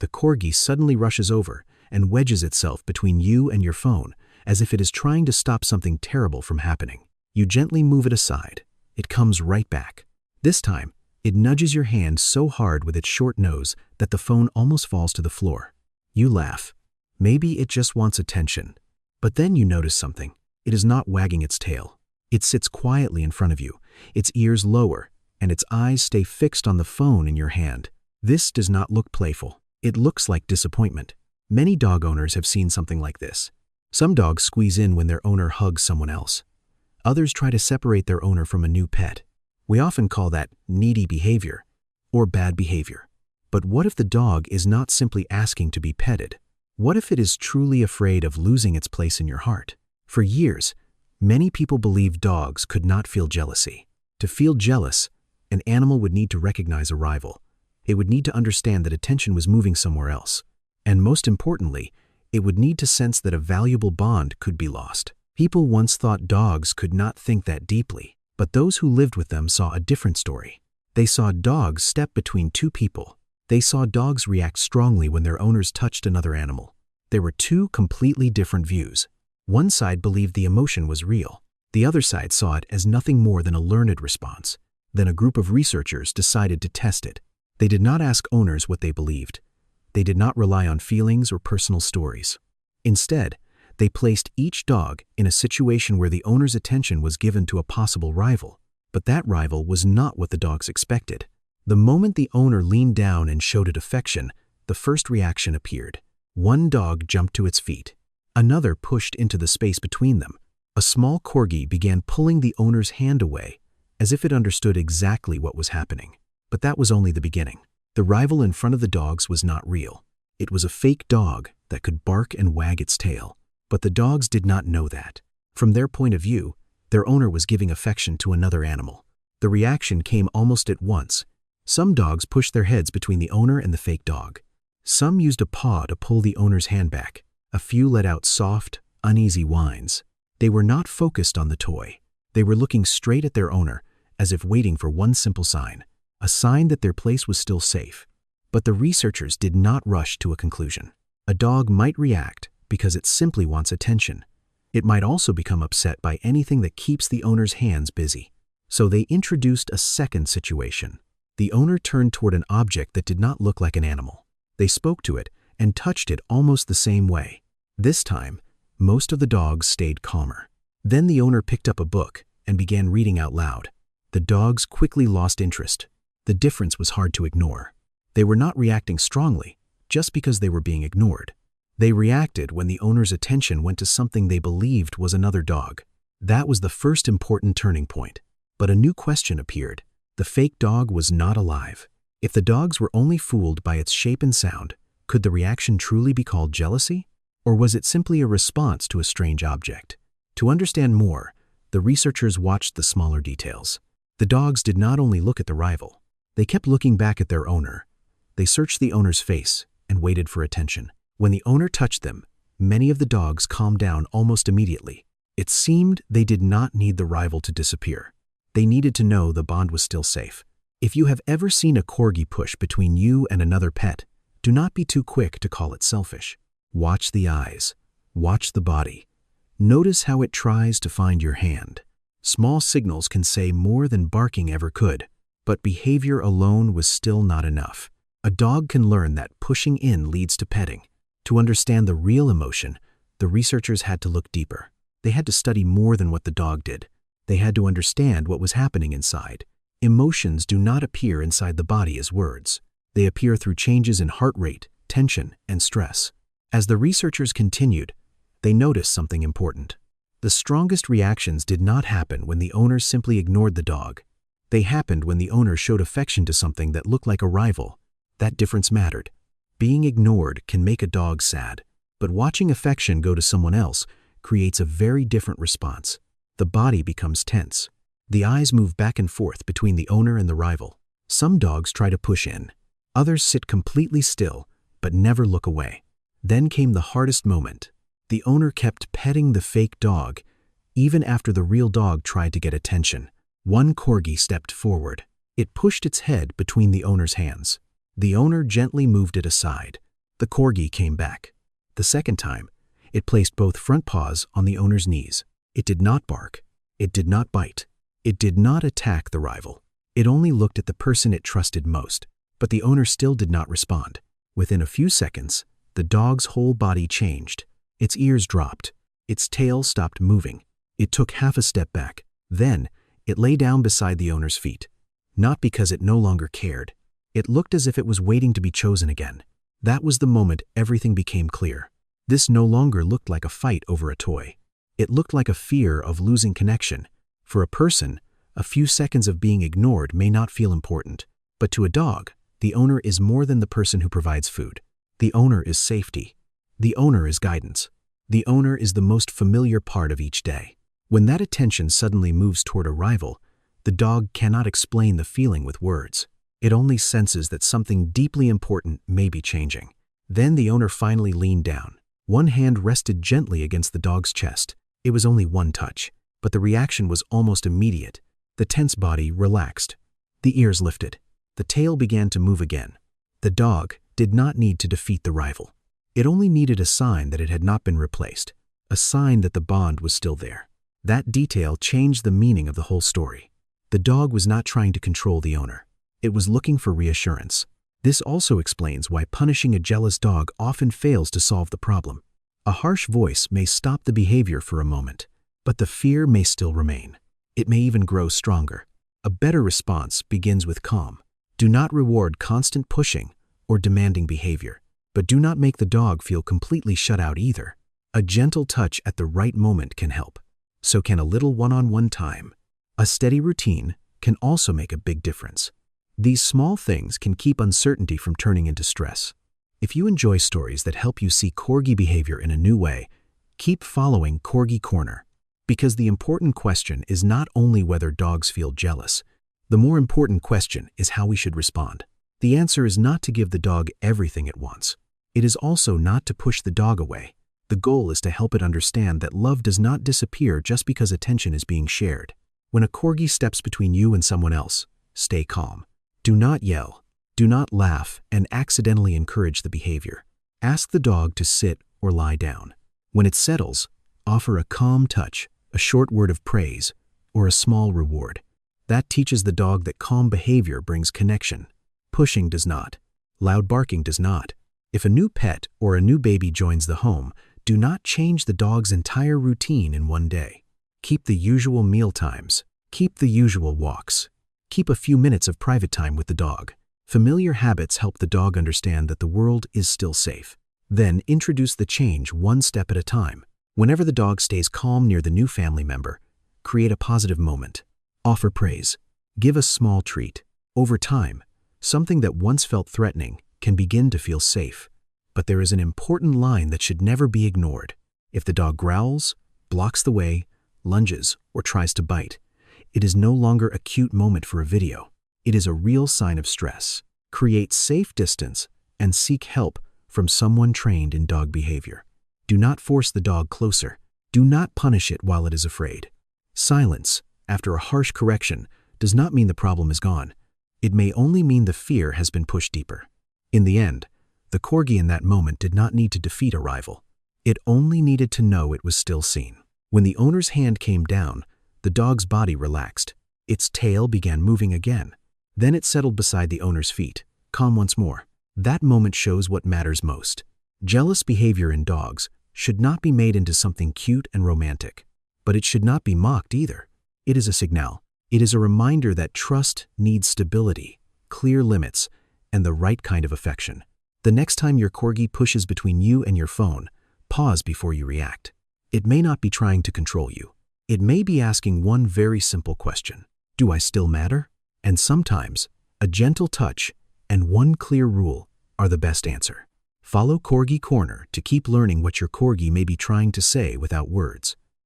the Corgi suddenly rushes over and wedges itself between you and your phone, as if it is trying to stop something terrible from happening. You gently move it aside. It comes right back. This time, it nudges your hand so hard with its short nose that the phone almost falls to the floor. You laugh. Maybe it just wants attention. But then you notice something. It is not wagging its tail. It sits quietly in front of you, its ears lower, and its eyes stay fixed on the phone in your hand. This does not look playful. It looks like disappointment. Many dog owners have seen something like this. Some dogs squeeze in when their owner hugs someone else. Others try to separate their owner from a new pet. We often call that needy behavior or bad behavior. But what if the dog is not simply asking to be petted? What if it is truly afraid of losing its place in your heart? For years, many people believed dogs could not feel jealousy. To feel jealous, an animal would need to recognize a rival. It would need to understand that attention was moving somewhere else. And most importantly, it would need to sense that a valuable bond could be lost. People once thought dogs could not think that deeply, but those who lived with them saw a different story. They saw dogs step between two people. They saw dogs react strongly when their owners touched another animal. There were two completely different views. One side believed the emotion was real. The other side saw it as nothing more than a learned response. Then a group of researchers decided to test it. They did not ask owners what they believed. They did not rely on feelings or personal stories. Instead, they placed each dog in a situation where the owner's attention was given to a possible rival. But that rival was not what the dogs expected. The moment the owner leaned down and showed it affection, the first reaction appeared. One dog jumped to its feet. Another pushed into the space between them. A small Corgi began pulling the owner's hand away, as if it understood exactly what was happening. But that was only the beginning. The rival in front of the dogs was not real. It was a fake dog that could bark and wag its tail. But the dogs did not know that. From their point of view, their owner was giving affection to another animal. The reaction came almost at once. Some dogs pushed their heads between the owner and the fake dog. Some used a paw to pull the owner's hand back. A few let out soft, uneasy whines. They were not focused on the toy. They were looking straight at their owner, as if waiting for one simple sign, a sign that their place was still safe. But the researchers did not rush to a conclusion. A dog might react because it simply wants attention. It might also become upset by anything that keeps the owner's hands busy. So they introduced a second situation. The owner turned toward an object that did not look like an animal. They spoke to it and touched it almost the same way. This time, most of the dogs stayed calmer. Then the owner picked up a book and began reading out loud. The dogs quickly lost interest. The difference was hard to ignore. They were not reacting strongly just because they were being ignored. They reacted when the owner's attention went to something they believed was another dog. That was the first important turning point. But a new question appeared. The fake dog was not alive. If the dogs were only fooled by its shape and sound, could the reaction truly be called jealousy? Or was it simply a response to a strange object? To understand more, the researchers watched the smaller details. The dogs did not only look at the rival. They kept looking back at their owner. They searched the owner's face and waited for attention. When the owner touched them, many of the dogs calmed down almost immediately. It seemed they did not need the rival to disappear. They needed to know the bond was still safe. If you have ever seen a Corgi push between you and another pet, do not be too quick to call it selfish. Watch the eyes. Watch the body. Notice how it tries to find your hand. Small signals can say more than barking ever could. But behavior alone was still not enough. A dog can learn that pushing in leads to petting. To understand the real emotion, the researchers had to look deeper. They had to study more than what the dog did. They had to understand what was happening inside. Emotions do not appear inside the body as words. They appear through changes in heart rate, tension, and stress. As the researchers continued, they noticed something important. The strongest reactions did not happen when the owner simply ignored the dog. They happened when the owner showed affection to something that looked like a rival. That difference mattered. Being ignored can make a dog sad, but watching affection go to someone else creates a very different response. The body becomes tense. The eyes move back and forth between the owner and the rival. Some dogs try to push in. Others sit completely still, but never look away. Then came the hardest moment. The owner kept petting the fake dog, even after the real dog tried to get attention. One Corgi stepped forward. It pushed its head between the owner's hands. The owner gently moved it aside. The Corgi came back. The second time, it placed both front paws on the owner's knees. It did not bark. It did not bite. It did not attack the rival. It only looked at the person it trusted most, but the owner still did not respond. Within a few seconds, the dog's whole body changed. Its ears dropped. Its tail stopped moving. It took half a step back. Then, it lay down beside the owner's feet. Not because it no longer cared. It looked as if it was waiting to be chosen again. That was the moment everything became clear. This no longer looked like a fight over a toy. It looked like a fear of losing connection. For a person, a few seconds of being ignored may not feel important. But to a dog, the owner is more than the person who provides food. The owner is safety. The owner is guidance. The owner is the most familiar part of each day. When that attention suddenly moves toward a rival, the dog cannot explain the feeling with words. It only senses that something deeply important may be changing. Then the owner finally leaned down. One hand rested gently against the dog's chest. It was only one touch, but the reaction was almost immediate. The tense body relaxed. The ears lifted. The tail began to move again. The dog did not need to defeat the rival. It only needed a sign that it had not been replaced, a sign that the bond was still there. That detail changed the meaning of the whole story. The dog was not trying to control the owner. It was looking for reassurance. This also explains why punishing a jealous dog often fails to solve the problem. A harsh voice may stop the behavior for a moment, but the fear may still remain. It may even grow stronger. A better response begins with calm. Do not reward constant pushing or demanding behavior, but do not make the dog feel completely shut out either. A gentle touch at the right moment can help. So can a little one-on-one time. A steady routine can also make a big difference. These small things can keep uncertainty from turning into stress. If you enjoy stories that help you see Corgi behavior in a new way, keep following Corgi Corner. Because the important question is not only whether dogs feel jealous, the more important question is how we should respond. The answer is not to give the dog everything it wants. It is also not to push the dog away. The goal is to help it understand that love does not disappear just because attention is being shared. When a Corgi steps between you and someone else, stay calm. Do not yell. Do not laugh and accidentally encourage the behavior. Ask the dog to sit or lie down. When it settles, offer a calm touch, a short word of praise, or a small reward. That teaches the dog that calm behavior brings connection. Pushing does not. Loud barking does not. If a new pet or a new baby joins the home, do not change the dog's entire routine in one day. Keep the usual meal times. Keep the usual walks. Keep a few minutes of private time with the dog. Familiar habits help the dog understand that the world is still safe. Then introduce the change one step at a time. Whenever the dog stays calm near the new family member, create a positive moment. Offer praise. Give a small treat. Over time, something that once felt threatening can begin to feel safe. But there is an important line that should never be ignored. If the dog growls, blocks the way, lunges, or tries to bite, it is no longer a cute moment for a video. It is a real sign of stress. Create safe distance and seek help from someone trained in dog behavior. Do not force the dog closer. Do not punish it while it is afraid. Silence, after a harsh correction, does not mean the problem is gone. It may only mean the fear has been pushed deeper. In the end, the Corgi in that moment did not need to defeat a rival. It only needed to know it was still seen. When the owner's hand came down, the dog's body relaxed. Its tail began moving again. Then it settled beside the owner's feet, calm once more. That moment shows what matters most. Jealous behavior in dogs should not be made into something cute and romantic, but it should not be mocked either. It is a signal. It is a reminder that trust needs stability, clear limits, and the right kind of affection. The next time your Corgi pushes between you and your phone, pause before you react. It may not be trying to control you. It may be asking one very simple question. Do I still matter? And sometimes, a gentle touch and one clear rule are the best answer. Follow Corgi Corner to keep learning what your Corgi may be trying to say without words.